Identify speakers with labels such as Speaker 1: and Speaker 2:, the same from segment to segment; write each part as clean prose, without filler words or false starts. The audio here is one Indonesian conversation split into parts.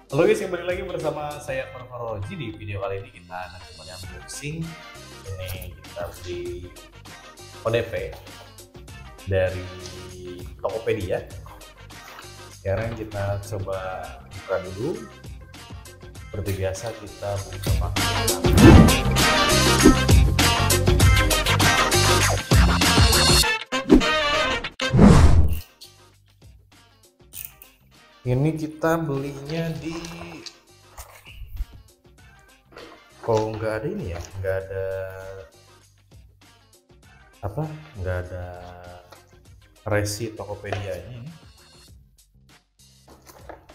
Speaker 1: Halo guys, kembali lagi bersama saya Farfaroji. Di video kali ini kita akan kembali unboxing. Ini kita beli ODP dari Tokopedia. Sekarang kita coba buka dulu. Seperti biasa kita buka pakai ini kita belinya di nggak ada ini ya, nggak ada nggak ada resi Tokopedia ini.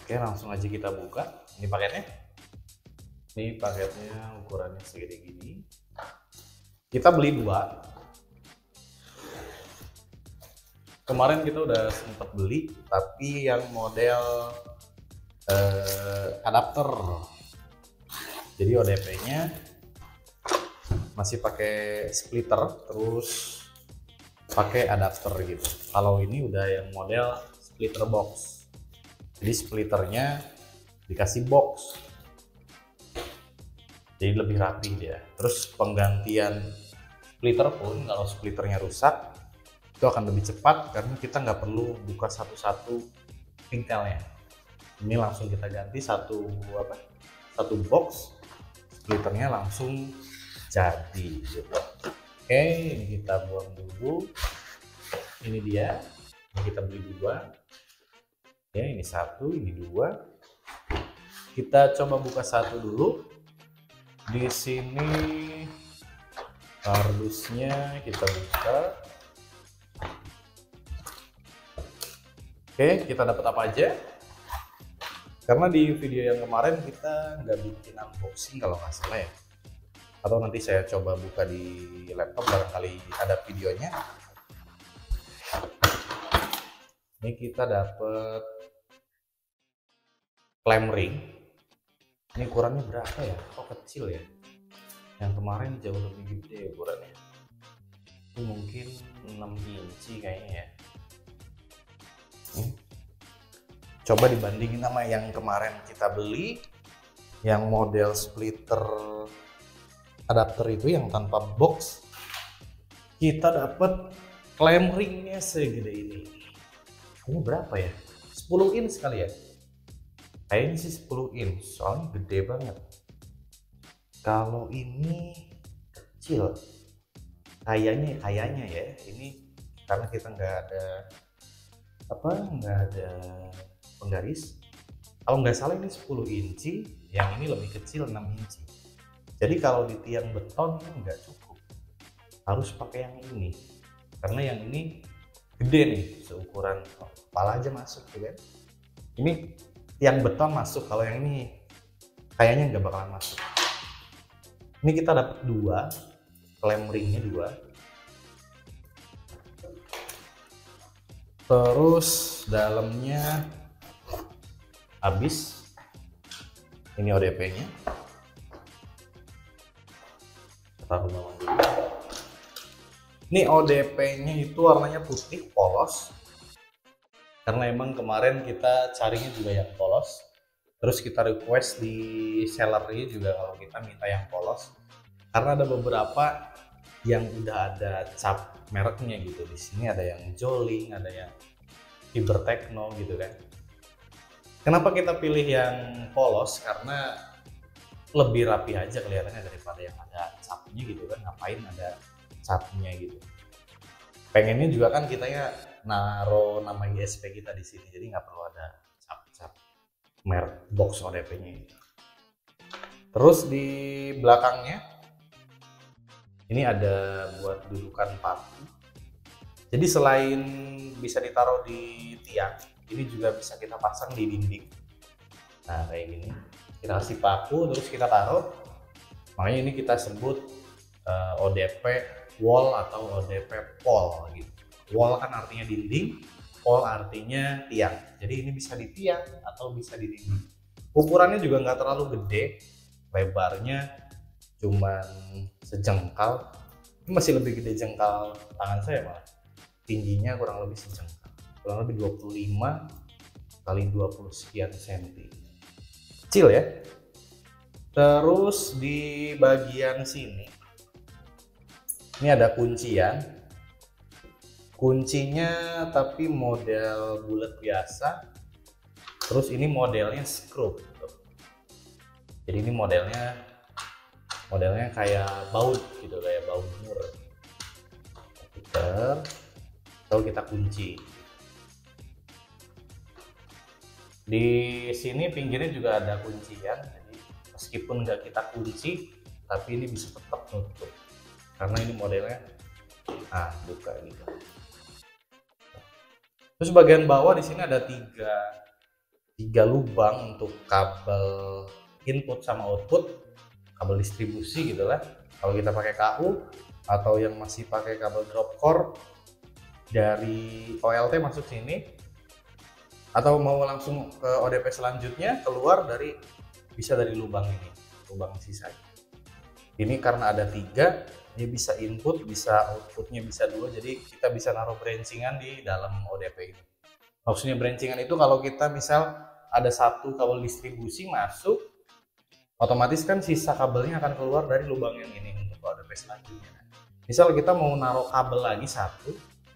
Speaker 1: Oke, langsung aja kita buka. Ini paketnya. Ini paketnya ukurannya segede gini. Kita beli dua. Kemarin kita udah sempat beli, tapi yang model adapter. Jadi ODP-nya masih pakai splitter, terus pakai adapter gitu. Kalau ini udah yang model splitter box. Jadi splitternya dikasih box. Jadi lebih rapi dia. Terus penggantian splitter pun kalau splitternya rusak itu akan lebih cepat karena kita nggak perlu buka satu-satu bengkelnya. Ini langsung kita ganti satu box, splitternya langsung jadi gitu. Oke, ini kita buang dulu. Ini dia. Ini kita beli dua. Ya, ini satu, ini dua. Kita coba buka satu dulu. Di sini kardusnya kita buka. Oke, kita dapat apa aja? Karena di video yang kemarin kita nggak bikin unboxing kalau nggak salah ya. Atau nanti saya coba buka di laptop, barangkali ada videonya. Ini kita dapat clamp ring. Ini ukurannya berapa ya? Kok kecil ya? Yang kemarin jauh lebih gede ukurannya. Ini mungkin 6 inci kayaknya ya. Coba dibandingin sama yang kemarin kita beli, yang model splitter adapter itu yang tanpa box, kita dapat clamp ringnya segede ini. Ini berapa ya? 10 inch kali ya? Kayaknya sih 10 inch, soalnya gede banget. Kalau ini kecil, kayaknya ya. Ini karena kita nggak ada penggaris. Kalau nggak salah ini 10 inci, yang ini lebih kecil 6 inci. Jadi kalau di tiang beton kan nggak cukup, harus pakai yang ini. Karena yang ini gede nih, seukuran kepala aja masuk gitu kan. Ini tiang beton masuk, kalau yang ini kayaknya nggak bakalan masuk. Ini kita dapat dua, clamp ringnya dua. Terus dalamnya habis. Ini ODP-nya. Taruh bawah dulu. Ini ODP-nya itu warnanya putih polos. Karena emang kemarin kita carinya juga yang polos. Terus kita request di sellernya juga kalau kita minta yang polos. Karena ada beberapa yang udah ada cap mereknya gitu. Di sini ada yang Joling, ada yang Fiber Techno gitu kan. Kenapa kita pilih yang polos? Karena lebih rapi aja kelihatannya daripada yang ada capnya gitu kan. Ngapain ada capnya gitu. Pengennya juga kan kita ya naro nama ISP kita di sini, jadi nggak perlu ada cap-cap merek box ODP-nya ini. Terus di belakangnya ini ada buat dudukan paku. Jadi selain bisa ditaruh di tiang, ini juga bisa kita pasang di dinding. Nah kayak gini, kita kasih paku terus kita taruh. Makanya ini kita sebut ODP wall atau ODP pole gitu. Wall kan artinya dinding, pole artinya tiang. Jadi ini bisa di tiang atau bisa di dinding. Ukurannya juga nggak terlalu gede, lebarnya cuman sejengkal. Ini masih lebih gede jengkal tangan saya malah. Tingginya kurang lebih sejengkal, kurang lebih 25 kali 20 sekian cm. kecil ya. Terus di bagian sini ini ada kuncian. Kuncinya tapi model bulat biasa. Terus ini modelnya screw. Jadi ini modelnya kayak baut gitu, kayak baut mur. Lalu kita kunci. Di sini pinggirnya juga ada kuncian. Jadi meskipun nggak kita kunci, tapi ini bisa tetap nutup. Karena ini modelnya buka gitu. Terus bagian bawah di sini ada tiga lubang untuk kabel input sama output, kabel distribusi gitu lah. Kalau kita pakai KU atau yang masih pakai kabel drop core dari OLT masuk sini, atau mau langsung ke ODP selanjutnya keluar bisa dari lubang ini, lubang sisanya. Ini karena ada 3, dia bisa input, bisa outputnya bisa 2, jadi kita bisa naruh brancingan di dalam ODP ini. Maksudnya brancingan itu kalau kita misal ada satu kabel distribusi masuk, otomatis kan sisa kabelnya akan keluar dari lubang yang ini untuk ODP selanjutnya. Misal kita mau naruh kabel lagi satu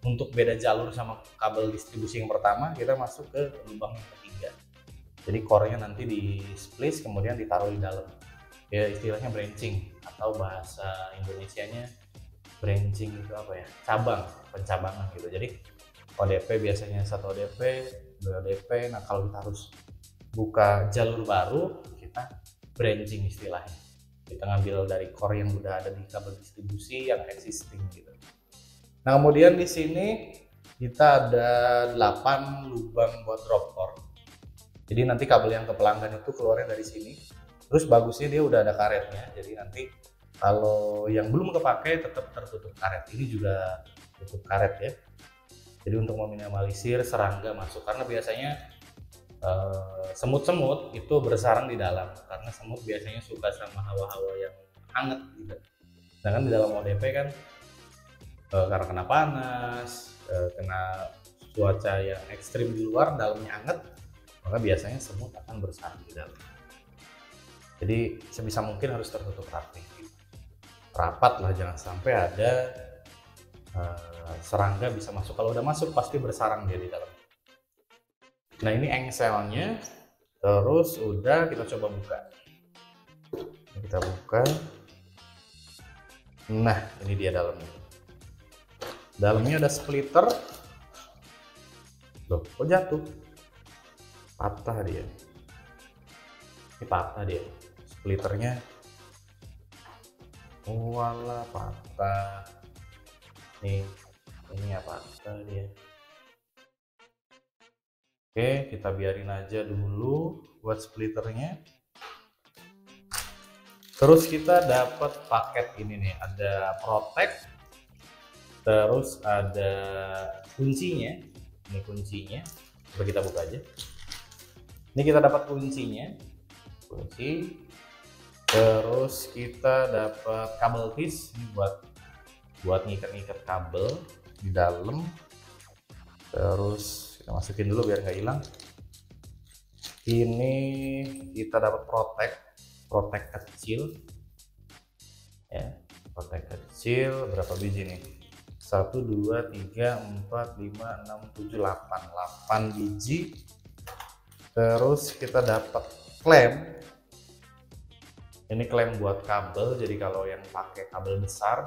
Speaker 1: untuk beda jalur sama kabel distribusi yang pertama, kita masuk ke lubang yang ketiga. Jadi core-nya nanti di splice kemudian ditaruh di dalam. Ya istilahnya branching, atau bahasa Indonesianya branching itu apa ya? Cabang, pencabangan gitu. Jadi ODP biasanya 1 ODP, 2 ODP. Nah, kalau kita harus buka jalur baru, kita branching istilahnya. Kita ngambil dari core yang udah ada di kabel distribusi yang existing gitu. Nah, kemudian di sini kita ada 8 lubang buat drop core. Jadi nanti kabel yang ke pelanggan itu keluarnya dari sini. Terus bagusnya dia udah ada karetnya, jadi nanti kalau yang belum kepake tetap tertutup karet. Ini juga tutup karet ya. Jadi untuk meminimalisir serangga masuk, karena biasanya semut-semut itu bersarang di dalam, karena semut biasanya suka sama hawa-hawa yang hangat gitu. Sedangkan di dalam ODP kan karena kena panas, kena cuaca yang ekstrim di luar, dalamnya hangat, maka biasanya semut akan bersarang di dalam. Jadi sebisa mungkin harus tertutup rapat lah, jangan sampai ada serangga bisa masuk. Kalau udah masuk pasti bersarang dia di dalam. Nah, ini engselnya. Terus udah, kita coba buka. Kita buka. Nah, ini dia dalamnya. Dalamnya ada splitter. Loh, kok jatuh? Patah dia. Ini patah dia. Splitternya, walah patah. Ini ya patah dia. Oke, kita biarin aja dulu buat splitternya. Terus kita dapat paket ini nih, ada protect, terus ada kuncinya. Ini kuncinya. Coba kita buka aja. Ini kita dapat kuncinya. Kunci. Terus kita dapat kabel piece ini buat ngikat-ngikat kabel di dalam. Terus kita masukin dulu biar nggak hilang. Ini kita dapat protect kecil ya, protect kecil. Berapa biji nih? 1 2 3 4 5 6 7 8 biji. Terus kita dapat klem. Ini klem buat kabel, jadi kalau yang pakai kabel besar,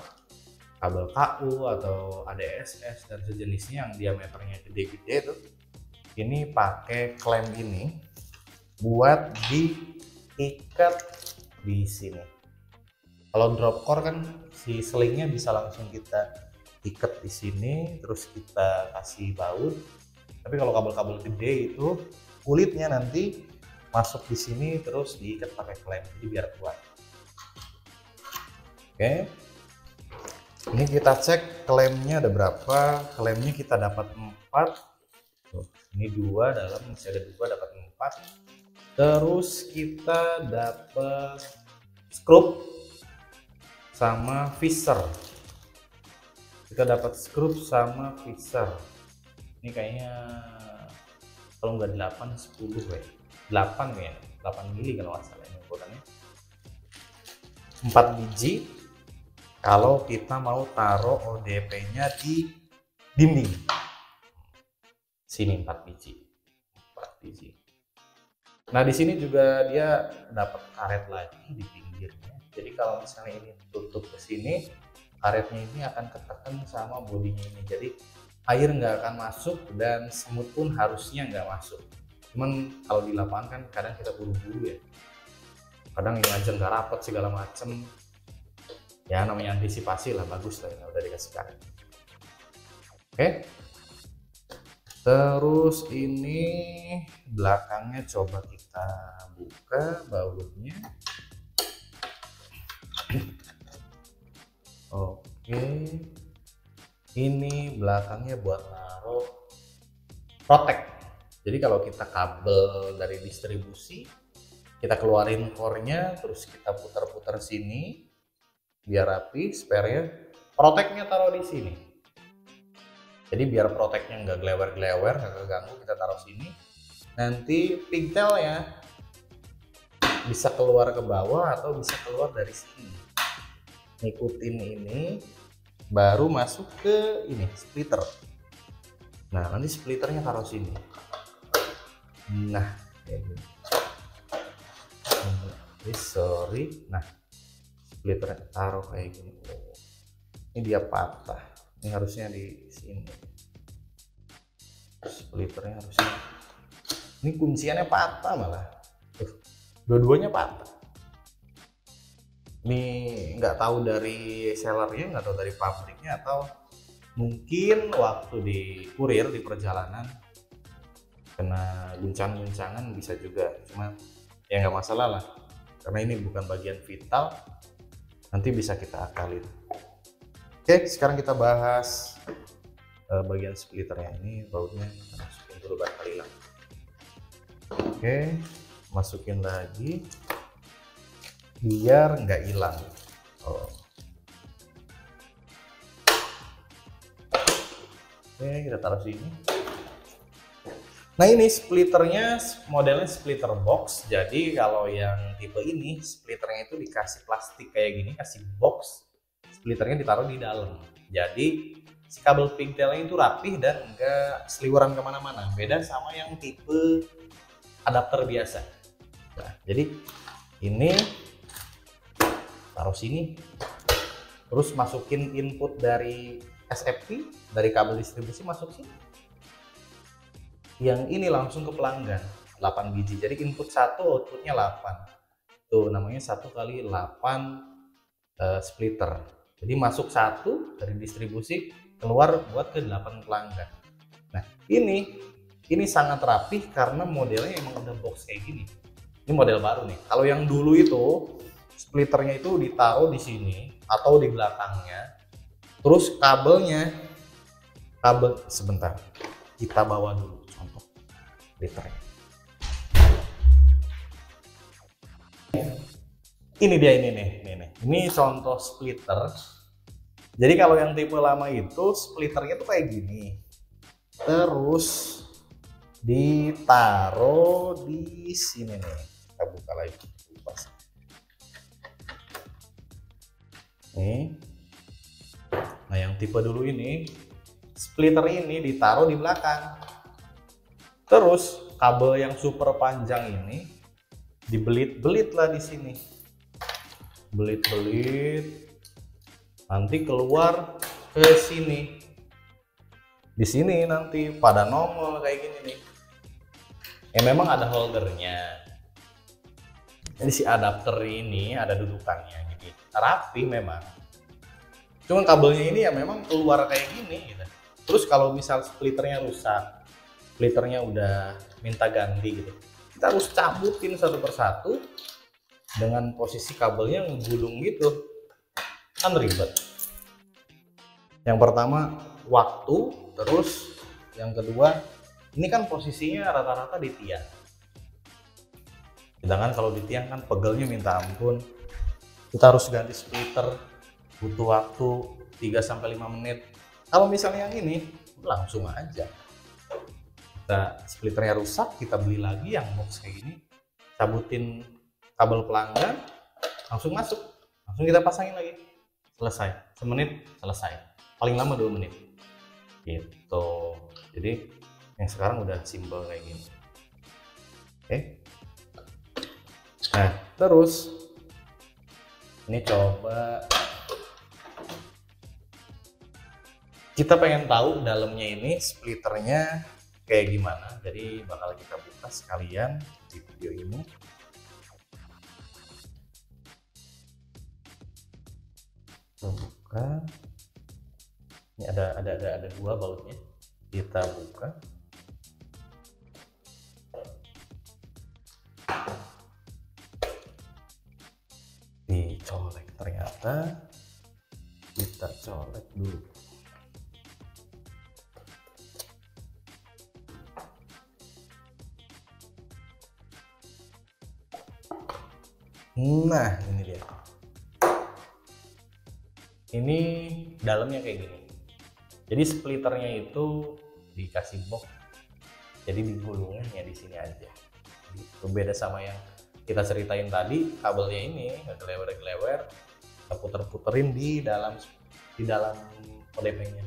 Speaker 1: kabel KU atau ADSS dan sejenisnya yang diameternya gede-gede tuh, ini pakai klem ini buat diikat di sini. Kalau drop core kan si selingnya bisa langsung kita ikat di sini, terus kita kasih baut. Tapi kalau kabel-kabel gede itu kulitnya nanti masuk di sini terus diikat pakai klem, jadi biar kuat. Oke, ini kita cek klemnya ada berapa. Klemnya kita dapat 4. Ini 2 dalam, masih ada 2, dapat 4. Terus kita dapat skrup sama visor. Kita dapat skrup sama visor. Ini kayaknya kalau nggak 8 10 ya. 8 kayaknya. 8 mili kalau nggak salah ini ukurannya. 4 biji kalau kita mau taruh ODP-nya di dinding. Sini 4 biji. 4 biji. Nah, di sini juga dia dapat karet lagi di pinggirnya. Jadi kalau misalnya ini tutup ke sini, karetnya ini akan ketekan sama bodinya ini. Jadi air nggak akan masuk dan semut pun harusnya nggak masuk. Cuman kalau di lapangan kan kadang kita buru-buru ya. Kadang ini aja nggak rapet segala macem. Ya namanya antisipasi lah, bagus lah ya udah dikasih karet. Oke. Terus ini belakangnya coba kita buka bautnya. Oke. Ini belakangnya buat naruh protek. Jadi kalau kita kabel dari distribusi, kita keluarin core-nya, terus kita putar-putar sini biar rapi, spare-nya. Proteknya taruh di sini. Jadi biar proteknya nggak gelewer-gelewer, nggak keganggu, kita taruh sini. Nanti pigtailnya bisa keluar ke bawah atau bisa keluar dari sini. Ngikutin ini, baru masuk ke ini splitter. Nah, nanti splitternya taruh sini. Nah, kayak gini. Sorry. Nah, splitternya taruh kayak gini. Ini dia patah. Ini harusnya di sini. Splitternya harusnya. Ini kunciannya patah malah. Dua-duanya patah. Ini nggak tahu dari sellernya, nggak tahu dari pabriknya, atau mungkin waktu di kurir di perjalanan kena guncang-guncangan bisa juga. Cuma ya nggak masalah lah, karena ini bukan bagian vital. Nanti bisa kita akalin. Oke, sekarang kita bahas bagian splitternya. Ini bautnya kita masukin dulu berkali lagi. Oke, masukin lagi biar nggak hilang. Oke, kita taruh sini. Nah, ini splitternya modelnya splitter box. Jadi kalau yang tipe ini splitternya itu dikasih plastik kayak gini, kasih box. Splitternya ditaruh di dalam. Jadi si kabel pigtailnya itu rapih dan enggak seliweran kemana-mana. Beda sama yang tipe adapter biasa. Nah, jadi ini taruh sini. Terus masukin input dari SFP, dari kabel distribusi masuk sini. Yang ini langsung ke pelanggan, 8 biji. Jadi input 1, outputnya 8. Tuh namanya 1 kali 8 splitter. Jadi masuk 1 dari distribusi, keluar buat ke 8 pelanggan. Nah, ini sangat rapih karena modelnya emang udah box kayak gini. Ini model baru nih. Kalau yang dulu itu splitternya itu ditaruh di sini atau di belakangnya. Terus kabel sebentar. Kita bawa dulu contoh splitternya. Ini dia ini nih. Ini contoh splitter. Jadi kalau yang tipe lama itu splitternya tuh kayak gini. Terus ditaruh di sini nih. Kita buka lagi. Nih. Nah, yang tipe dulu ini splitter ini ditaruh di belakang. Terus kabel yang super panjang ini dibelit-belit lah di sini. Belit-belit, nanti keluar ke sini. Di sini nanti pada nongol kayak gini nih. Memang ada holdernya. Jadi si adapter ini ada dudukannya, jadi rapi memang. Cuma kabelnya ini ya memang keluar kayak gini gitu. Terus kalau misal splitternya rusak, splitternya udah minta ganti gitu, kita harus cabutin satu persatu. Dengan posisi kabelnya ngegulung gitu, kan ribet. Yang pertama waktu, terus yang kedua ini kan posisinya rata-rata di tiang. Sedangkan kalau di tiang kan pegelnya minta ampun. Kita harus ganti splitter, butuh waktu 3-5 menit. Kalau misalnya yang ini langsung aja. Kita splitternya rusak, kita beli lagi yang box kayak gini, cabutin kabel pelanggan, langsung masuk, langsung kita pasangin lagi, selesai. Semenit selesai, paling lama 2 menit gitu. Jadi yang sekarang udah simple kayak gini. Oke. Nah terus ini coba kita pengen tahu dalamnya ini splitternya kayak gimana, jadi bakal kita buka sekalian di video ini. Kita buka, ini ada 2 bautnya, kita buka. Dicolek, ternyata kita colek dulu. Nah ini dia, ini dalamnya kayak gini. Jadi splitternya itu dikasih box, jadi digulungnya di sini aja. Itu beda sama yang kita ceritain tadi, kabelnya ini ngegelewer-gelewer, kita puter-puterin di dalam ODP-nya.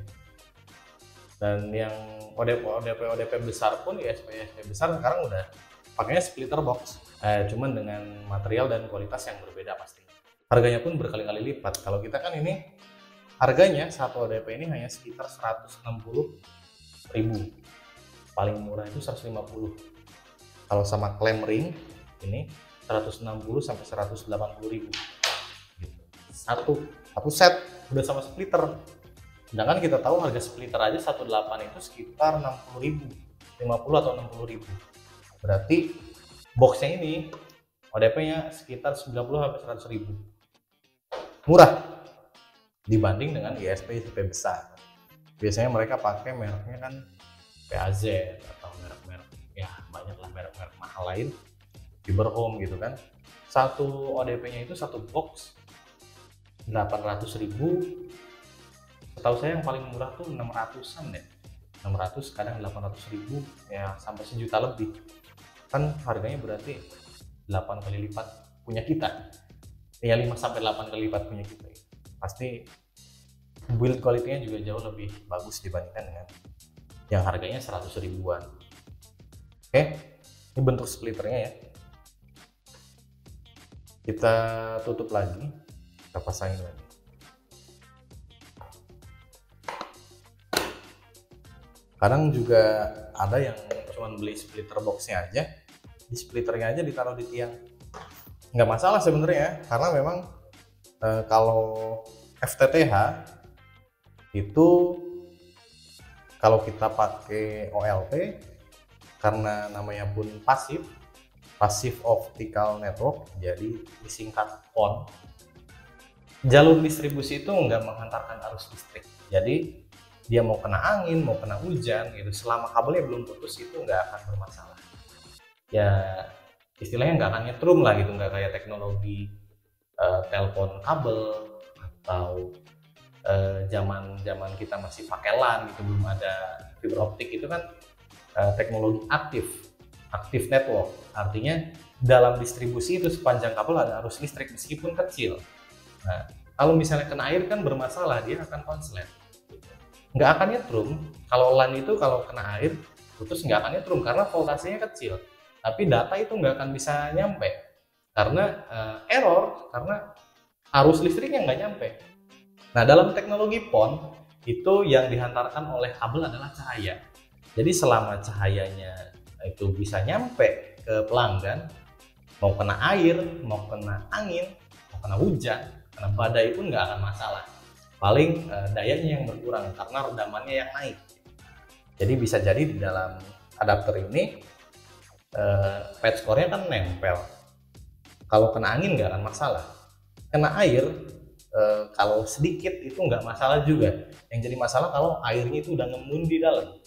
Speaker 1: Dan yang ODP besar pun, ISP besar sekarang udah pakainya splitter box, cuman dengan material dan kualitas yang berbeda pasti. Harganya pun berkali-kali lipat. Kalau kita kan ini harganya satu ODP ini hanya sekitar 160.000, paling murah itu 150. Kalau sama klem ring ini 160 sampai 180.000 gitu. Satu set udah sama splitter. Sedangkan kita tahu harga splitter aja 18 itu sekitar 60.000, 50 atau 60.000. Berarti boxnya ini ODP-nya sekitar 90 sampai 100.000. Murah dibanding dengan ISP besar. Biasanya mereka pakai mereknya kan PAZ atau merek-merek, ya banyak lah merek-merek mahal lain, Fiberhome gitu kan. Satu ODP-nya itu satu box 800.000. Setahu saya yang paling murah tuh 600-an deh, 600 kadang 800.000 ya, sampai sejuta lebih. Kan harganya berarti 8 kali lipat punya kita ya, 5 sampai 8 kali lipat punya kita. Pasti build quality-nya juga jauh lebih bagus dibandingkan dengan yang harganya 100 ribuan. Oke, ini bentuk splitternya ya. Kita tutup lagi, kita pasangin lagi. Kadang juga ada yang cuma beli splitter boxnya aja, di splitternya aja ditaruh di tiang. Nggak masalah sebenarnya, karena memang kalau FTTH itu kalau kita pakai OLT, karena namanya pun passive optical network, jadi disingkat PON, jalur distribusi itu nggak menghantarkan arus listrik. Jadi dia mau kena angin, mau kena hujan gitu, selama kabelnya belum putus itu nggak akan bermasalah. Ya istilahnya nggak akan nyetrum lah gitu, nggak kayak teknologi telepon kabel atau zaman kita masih pakai LAN gitu, belum ada fiber optik. Itu kan teknologi aktif network, artinya dalam distribusi itu sepanjang kabel ada arus listrik meskipun kecil. Nah kalau misalnya kena air kan bermasalah, dia akan konslet, nggak akan nyetrum. Kalau LAN itu kalau kena air putus nggak akan nyetrum karena voltasenya kecil, tapi data itu nggak akan bisa nyampe karena error, karena arus listriknya nggak nyampe. Nah dalam teknologi PON itu yang dihantarkan oleh kabel adalah cahaya. Jadi selama cahayanya itu bisa nyampe ke pelanggan, mau kena air, mau kena angin, mau kena hujan, kena badai pun nggak akan masalah. Paling dayanya yang berkurang karena redamannya yang naik. Jadi bisa jadi di dalam adapter ini patch core-nya kan nempel. Kalau kena angin nggak akan masalah. Kena air kalau sedikit itu nggak masalah juga. Yang jadi masalah kalau airnya itu udah ngembun di dalam.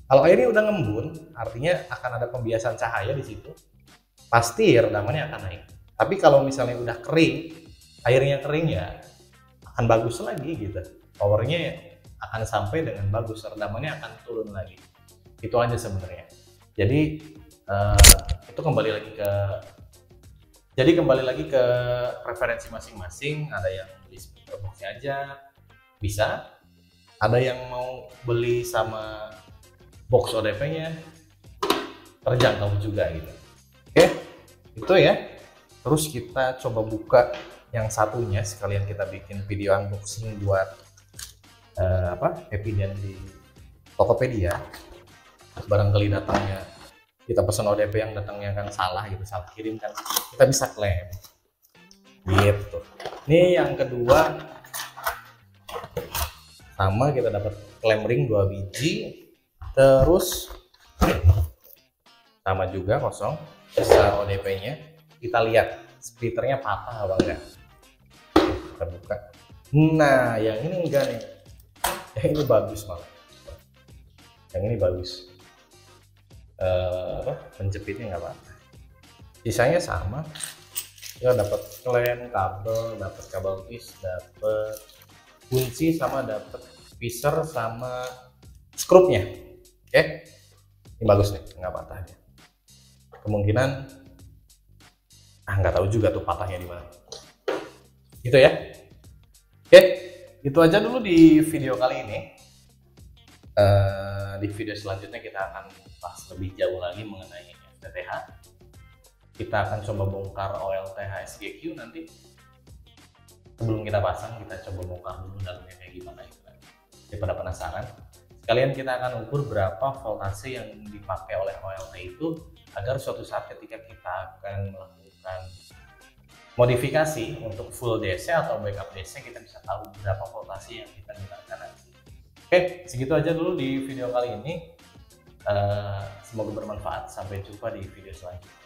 Speaker 1: Kalau airnya udah ngembun, artinya akan ada pembiasan cahaya di situ. Pasti redamannya akan naik. Tapi kalau misalnya udah kering, airnya kering ya akan bagus lagi gitu. Powernya akan sampai dengan bagus, redamannya akan turun lagi. Itu aja sebenarnya. Jadi itu kembali lagi ke preferensi masing-masing. Ada yang beli speaker boxnya aja bisa, ada yang mau beli sama box ODP-nya, terjangkau juga gitu. Oke, itu ya. Terus kita coba buka yang satunya, sekalian kita bikin video unboxing buat Epident di Tokopedia. Barangkali datangnya kita pesan ODP yang datangnya kan salah gitu, salah kirim kan, kita bisa klaim gitu. Ini yang kedua, sama, kita dapat klem ring 2 biji, terus sama juga kosong, sisa ODP-nya. Kita lihat splitternya patah apa enggak, kita buka. Nah, yang ini enggak nih, yang ini bagus malah, yang ini bagus. Penjepitnya nggak apa-apa, sisanya sama. Ya dapat klem, dapat kabel tis, dapat kunci, sama dapat pisser sama skrupnya. Oke, ini bagus nih, nggak patah dia. Kemungkinan nggak tahu juga tuh patahnya di mana. Gitu ya. Oke, itu aja dulu di video kali ini. Di video selanjutnya kita akan bahas lebih jauh lagi mengenai FTTH. Kita akan coba bongkar OLTH SGQ nanti. Sebelum kita pasang, kita coba bongkar dulu dalamnya kayak gimana itu kan. Daripada penasaran, sekalian kita akan ukur berapa voltase yang dipakai oleh OLT itu, agar suatu saat ketika kita akan melakukan modifikasi untuk full DC atau backup DC, kita bisa tahu berapa voltase yang kita gunakan nanti. Oke, segitu aja dulu di video kali ini. Semoga bermanfaat. Sampai jumpa di video selanjutnya.